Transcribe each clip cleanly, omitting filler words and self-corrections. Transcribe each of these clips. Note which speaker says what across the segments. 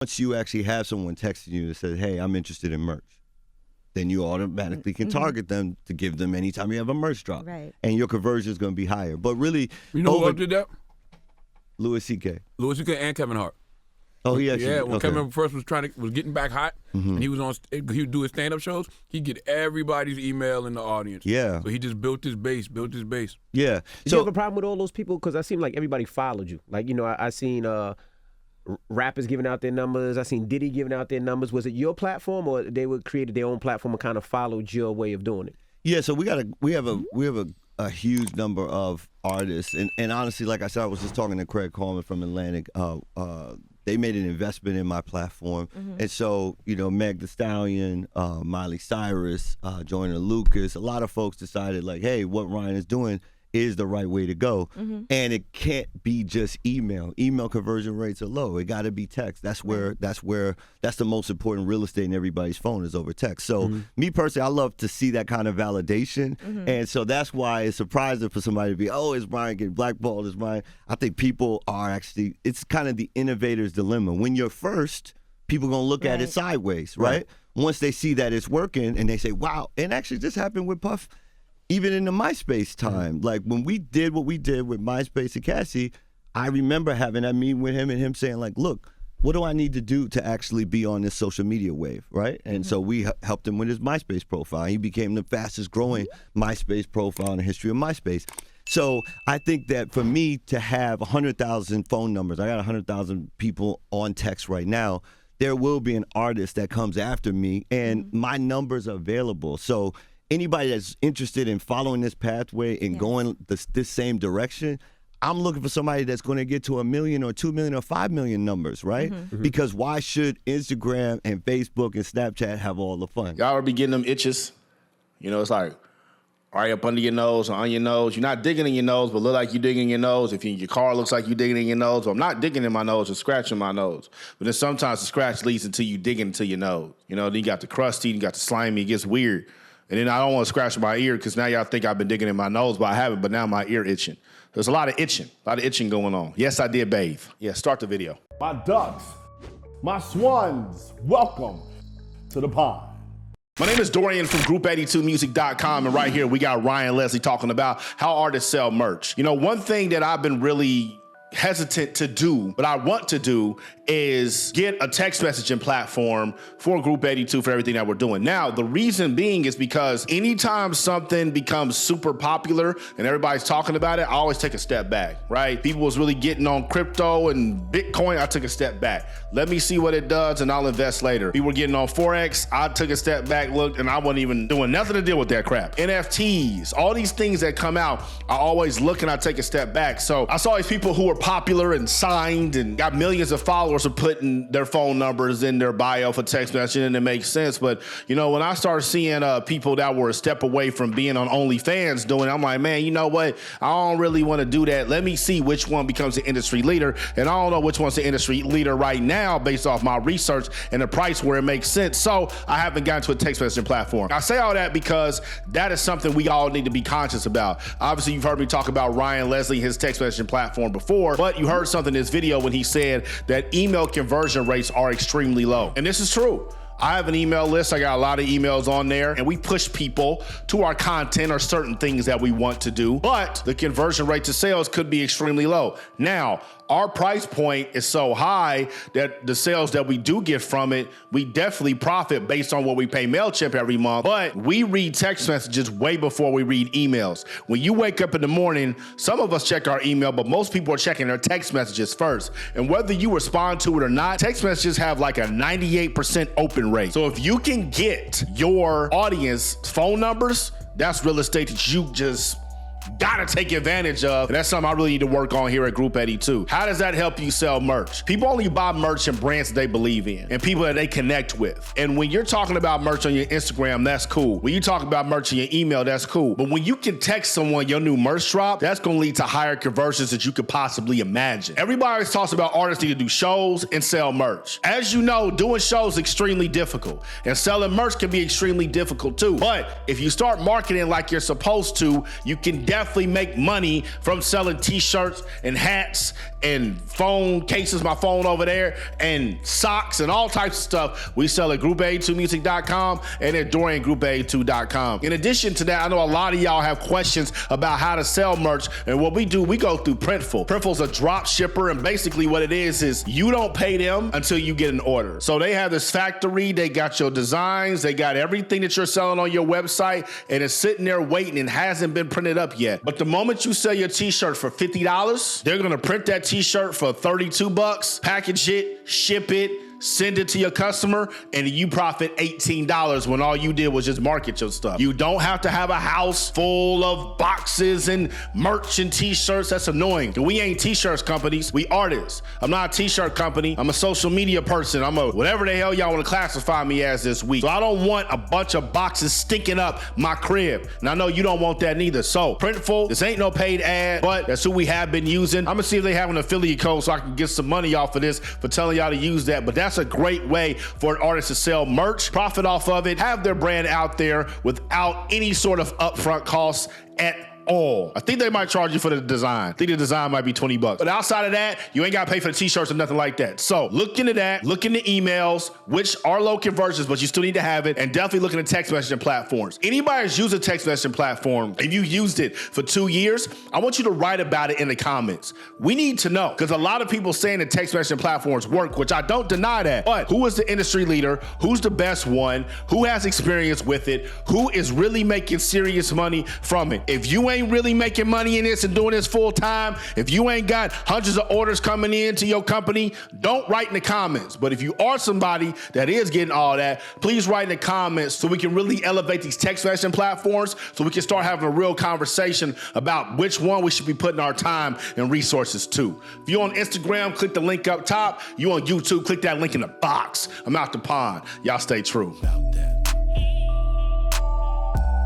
Speaker 1: once you actually have someone texting you that says, hey, I'm interested in merch, then you automatically can target them to give them anytime you have a merch drop.
Speaker 2: Right.
Speaker 1: And your conversion is going to be higher. But really,
Speaker 3: you know who else did that?
Speaker 1: Louis C.K.
Speaker 3: Louis C.K. and Kevin Hart.
Speaker 1: Oh, he actually.
Speaker 3: Yeah, when Kevin first was getting back hot, and he would do his stand-up shows, he'd get everybody's email in the audience.
Speaker 1: Yeah.
Speaker 3: So he just built his base.
Speaker 1: Yeah.
Speaker 4: Did you have a problem with all those people? Because I seem like everybody followed you. Like, I seen rappers giving out their numbers. I seen Diddy giving out their numbers. Was it your platform, or they would created their own platform and kind of followed your way of doing it?
Speaker 1: Yeah, so we have a huge number of artists, and honestly, like I said, I was just talking to Craig Coleman from Atlantic. They made an investment in my platform, and so Meg Thee Stallion, Miley Cyrus, Joyner Lucas, a lot of folks decided like, hey, what Ryan is doing is the right way to go, and it can't be just email. Email conversion rates are low. It got to be text. That's the most important real estate in everybody's phone is over text. So me personally, I love to see that kind of validation, and so that's why it's surprising for somebody to be, oh, is Ryan getting blackballed? Is Ryan? I think people are actually. It's kind of the innovator's dilemma. When you're first, people gonna look at it sideways, right? Once they see that it's working, and they say, wow. And actually, this happened with Puff. Even in the MySpace time, like when we did what we did with MySpace and Cassie, I remember having that meeting with him and him saying like, look, what do I need to do to actually be on this social media wave, right? And so we helped him with his MySpace profile. He became the fastest growing MySpace profile in the history of MySpace. So I think that for me to have 100,000 phone numbers, I got 100,000 people on text right now, there will be an artist that comes after me, and my numbers are available. So anybody that's interested in following this pathway and going this same direction, I'm looking for somebody that's going to get to 1 million or 2 million or 5 million numbers, right? Because why should Instagram and Facebook and Snapchat have all the fun?
Speaker 5: Y'all are be getting them itches. It's like, are you up under your nose or on your nose? You're not digging in your nose, but look like you're digging in your nose. If your car looks like you're digging in your nose, well, I'm not digging in my nose or scratching my nose. But then sometimes the scratch leads into you digging into your nose. Then you got the crusty, you got the slimy, it gets weird. And then I don't want to scratch my ear because now y'all think I've been digging in my nose, but I haven't, but now my ear itching. There's a lot of itching going on. Yes, I did bathe. Yeah, start the video.
Speaker 6: My ducks, my swans, welcome to the pond.
Speaker 5: My name is Dorian from Group82Music.com, and right here we got Ryan Leslie talking about how artists sell merch. One thing that I've been really hesitant to do, but I want to do, is get a text messaging platform for Group 82 for everything that we're doing. Now, the reason being is because anytime something becomes super popular and everybody's talking about it, I always take a step back, right? People was really getting on crypto and Bitcoin, I took a step back. Let me see what it does and I'll invest later. People were getting on Forex, I took a step back, looked, and I wasn't even doing nothing to deal with that crap. NFTs, all these things that come out, I always look and I take a step back. So I saw these people who were popular and signed and got millions of followers are putting their phone numbers in their bio for text messaging, and it makes sense. But when I started seeing people that were a step away from being on OnlyFans doing it, I'm like, man, you know what? I don't really want to do that. Let me see which one becomes the industry leader. And I don't know which one's the industry leader right now based off my research and the price where it makes sense. So I haven't gotten to a text messaging platform. I say all that because that is something we all need to be conscious about. Obviously, you've heard me talk about Ryan Leslie, his text messaging platform before, but you heard something in this video when he said that email conversion rates are extremely low. And this is true. I have an email list. I got a lot of emails on there, and we push people to our content or certain things that we want to do, but the conversion rate to sales could be extremely low. Now, our price point is so high that the sales that we do get from it, we definitely profit based on what we pay MailChimp every month, but we read text messages way before we read emails. When you wake up in the morning, some of us check our email, but most people are checking their text messages first. And whether you respond to it or not, text messages have like a 98% open rate. So if you can get your audience phone numbers, that's real estate that you just gotta take advantage of. And that's something I really need to work on here at Group 82. How does that help you sell merch? People only buy merch in brands that they believe in and people that they connect with. And when you're talking about merch on your Instagram, that's cool. When you talk about merch in your email, that's cool. But when you can text someone your new merch drop, that's gonna lead to higher conversions that you could possibly imagine. Everybody always talks about artists need to do shows and sell merch. As you know, doing shows is extremely difficult, and selling merch can be extremely difficult too. But if you start marketing like you're supposed to, you can definitely definitely make money from selling t-shirts and hats and phone cases, my phone over there, and socks and all types of stuff. We sell at group82music.com and at DorianGroup82.com. In addition to that, I know a lot of y'all have questions about how to sell merch, and what we do, we go through Printful. Printful's a drop shipper, and basically what it is you don't pay them until you get an order. So they have this factory, they got your designs, they got everything that you're selling on your website, and it's sitting there waiting and hasn't been printed up yet. But the moment you sell your t-shirt for $50, they're gonna print that t-shirt for $32, package it, ship it, send it to your customer, and you profit $18 when all you did was just market your stuff. You don't have to have a house full of boxes and merch and t-shirts. That's annoying. We ain't t-shirts companies, we artists. I'm not a t-shirt company. I'm a social media person. I'm a whatever the hell y'all want to classify me as this week. So I don't want a bunch of boxes stinking up my crib. And I know you don't want that neither. So Printful, this ain't no paid ad, but that's who we have been using. I'm gonna see if they have an affiliate code so I can get some money off of this for telling y'all to use that. But that's a great way for an artist to sell merch, profit off of it, have their brand out there without any sort of upfront costs at all. I think they might charge you for the design. I think the design might be $20. But outside of that, you ain't got to pay for the t-shirts or nothing like that. So look into that. Look into emails, which are low conversions, but you still need to have it. And definitely look into text messaging platforms. Anybody who's used a text messaging platform, if you used it for 2 years, I want you to write about it in the comments. We need to know, because a lot of people saying that text messaging platforms work, which I don't deny that. But who is the industry leader? Who's the best one? Who has experience with it? Who is really making serious money from it? If you ain't really making money in this and doing this full time, if you ain't got hundreds of orders coming in to your company, don't write in the comments. But if you are somebody that is getting all that, please write in the comments so we can really elevate these text messaging platforms, so we can start having a real conversation about which one we should be putting our time and resources to. If you're on Instagram, click the link up top. You on YouTube, click that link in the box. I'm out the pond. Y'all stay true.
Speaker 2: About that.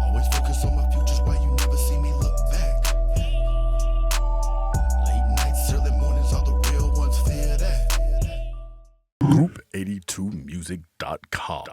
Speaker 2: Always focus on my futures while you never see me look back. Late nights, early mornings, all the real ones fear that.
Speaker 6: Group82music.com.